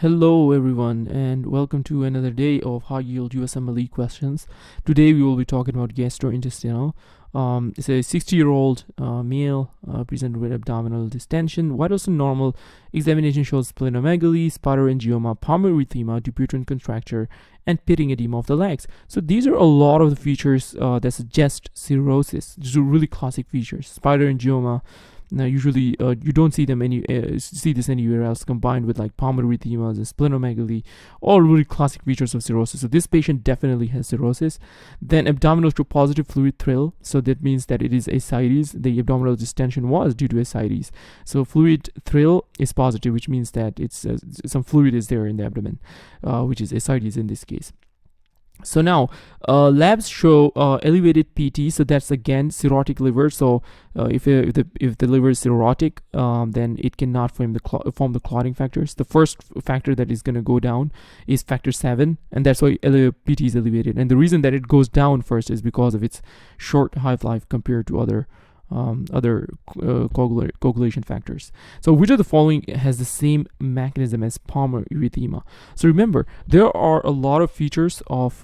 Hello everyone and welcome to another day of high yield USMLE questions. Today we will be talking about gastrointestinal. It's a 60-year-old male presented with abdominal distension. Vitals and normal. Examination shows splenomegaly, spiroangioma, palmarythema, dupuytren contracture, and pitting edema of the legs. So these are a lot of the features that suggest cirrhosis. These are really classic features. Spiroangioma. Now, usually you don't see this anywhere else, combined with like palmarythema and splenomegaly, all really classic features of cirrhosis. So this patient definitely has cirrhosis. Then abdominal positive fluid thrill, so that means that it is ascites. The abdominal distension was due to ascites. So fluid thrill is positive, which means that it's some fluid is there in the abdomen, which is ascites in this case. So now, labs show elevated PT. So that's again cirrhotic liver. So if the liver is cirrhotic, then it cannot form the clotting factors. The first factor that is going to go down is factor 7, and that's why PT is elevated. And the reason that it goes down first is because of its short half-life compared to other coagulation factors. So which of the following has the same mechanism as palmarythema? So remember, there are a lot of features of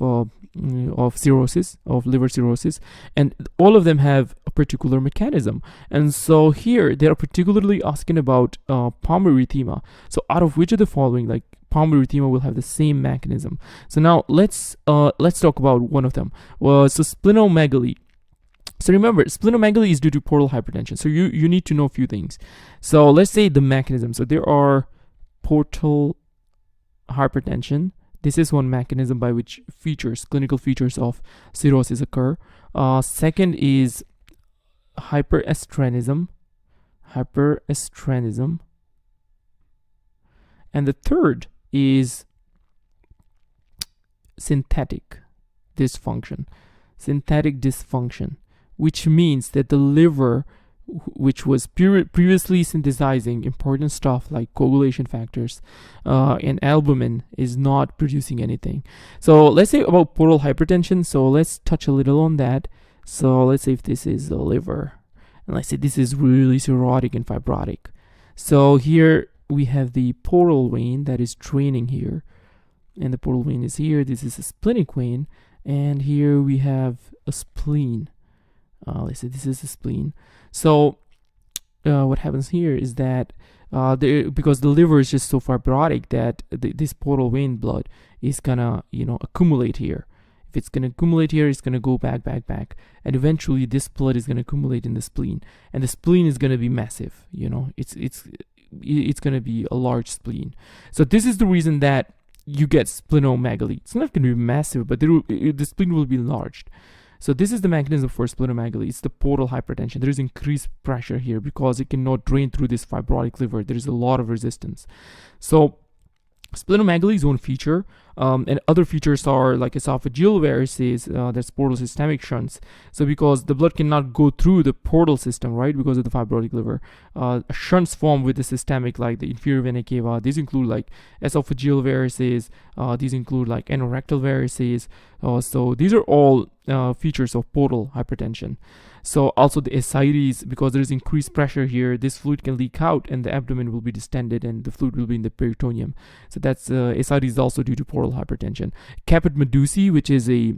cirrhosis, of liver cirrhosis, and all of them have a particular mechanism. And so here they are particularly asking about palmarythema. So out of which of the following, like palmarythema, will have the same mechanism? So now let's talk about one of them. So splenomegaly. So remember, splenomegaly is due to portal hypertension. So you need to know a few things. So let's say the mechanism. So there are portal hypertension. This is one mechanism by which clinical features of cirrhosis occur. Second is hyperestrenism. And the third is synthetic dysfunction, which means that the liver, which was previously synthesizing important stuff like coagulation factors and albumin, is not producing anything. So let's say about portal hypertension. So let's touch a little on that. So let's say if this is the liver, and let's say this is really cirrhotic and fibrotic. So here we have the portal vein that is draining here, and the portal vein is here. This is a splenic vein, and here we have a spleen. Let's say this is a spleen. So what happens here is that because the liver is just so fibrotic that this portal vein blood is gonna accumulate here. If it's gonna accumulate here, it's gonna go back, and eventually this blood is gonna accumulate in the spleen, and the spleen is gonna be massive. It's gonna be a large spleen. So this is the reason that you get splenomegaly. It's not gonna be massive, but the spleen will be enlarged. So this is the mechanism for splenomegaly. It's the portal hypertension. There is increased pressure here because it cannot drain through this fibrotic liver. There is a lot of resistance. So splenomegaly is one feature, and other features are like esophageal varices, that's portal systemic shunts. So because the blood cannot go through the portal system, right, because of the fibrotic liver, shunts form with the systemic, like the inferior vena cava. These include like esophageal varices. These include like anorectal varices. So these are all features of portal hypertension. So also the ascites, because there is increased pressure here, this fluid can leak out and the abdomen will be distended and the fluid will be in the peritoneum. So that's ascites is also due to portal hypertension. Caput medusae, which is the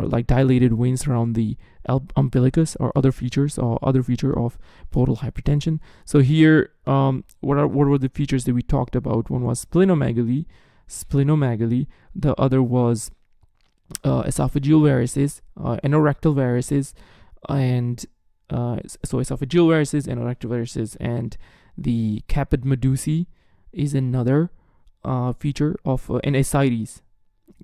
like dilated veins around the umbilicus, or other feature of portal hypertension. So here, what were the features that we talked about? One was splenomegaly. The other was esophageal varices, anorectal varices, and so esophageal varices, anorectal varices, and the caput medusae is another feature of an ascites.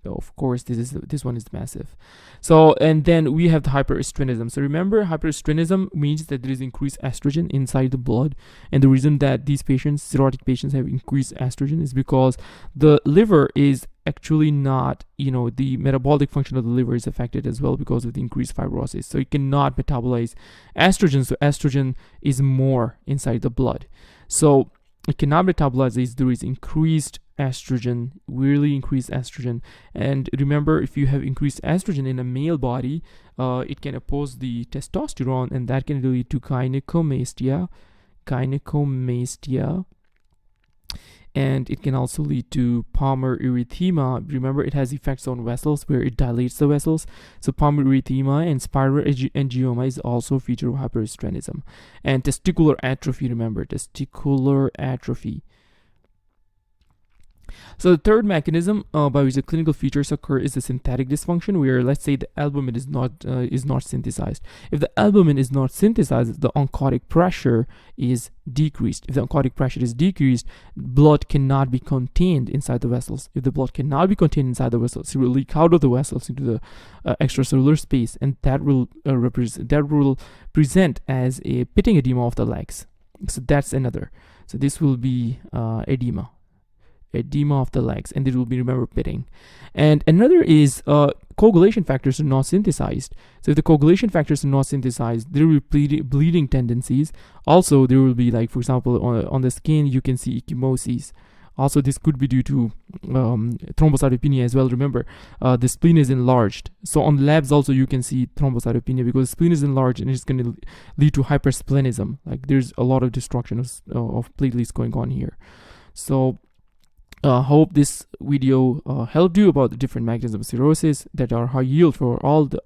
Of course, this one is massive. So, and then we have the hyperestrenism. So remember, hyperestrenism means that there is increased estrogen inside the blood, and the reason that these cirrhotic patients have increased estrogen is because the liver is actually not, the metabolic function of the liver is affected as well because of the increased fibrosis. So it cannot metabolize estrogen. So estrogen is more inside the blood. So it cannot metabolize this. There is increased estrogen, really increased estrogen. And remember, if you have increased estrogen in a male body, it can oppose the testosterone, and that can lead to gynecomastia. and it can also lead to palmar erythema. Remember, it has effects on vessels where it dilates the vessels. So palmar erythema and spiral angioma is also a feature of hyperestrenism. And testicular atrophy, remember, testicular atrophy. So the third mechanism by which the clinical features occur is the synthetic dysfunction, where let's say the albumin is not synthesized. If the albumin is not synthesized, the oncotic pressure is decreased. If the oncotic pressure is decreased, blood cannot be contained inside the vessels. If the blood cannot be contained inside the vessels, it will leak out of the vessels into the extracellular space, and that will present as a pitting edema of the legs. So that's another. So this will be edema of the legs, and it will be, remember, pitting. And another is coagulation factors are not synthesized. So if the coagulation factors are not synthesized, there will be bleeding tendencies. Also, there will be, like, for example, on the skin, you can see ecchymosis. Also, this could be due to thrombocytopenia as well. Remember, the spleen is enlarged. So on labs also you can see thrombocytopenia because the spleen is enlarged, and it's going to lead to hypersplenism. Like, there's a lot of destruction of platelets going on here. So hope this video helped you about the different mechanisms of cirrhosis that are high yield for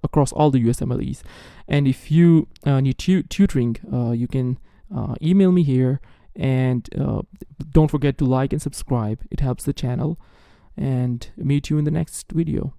across all the USMLEs. And if you need tutoring, you can email me here, and don't forget to like and subscribe. It helps the channel, and meet you in the next video.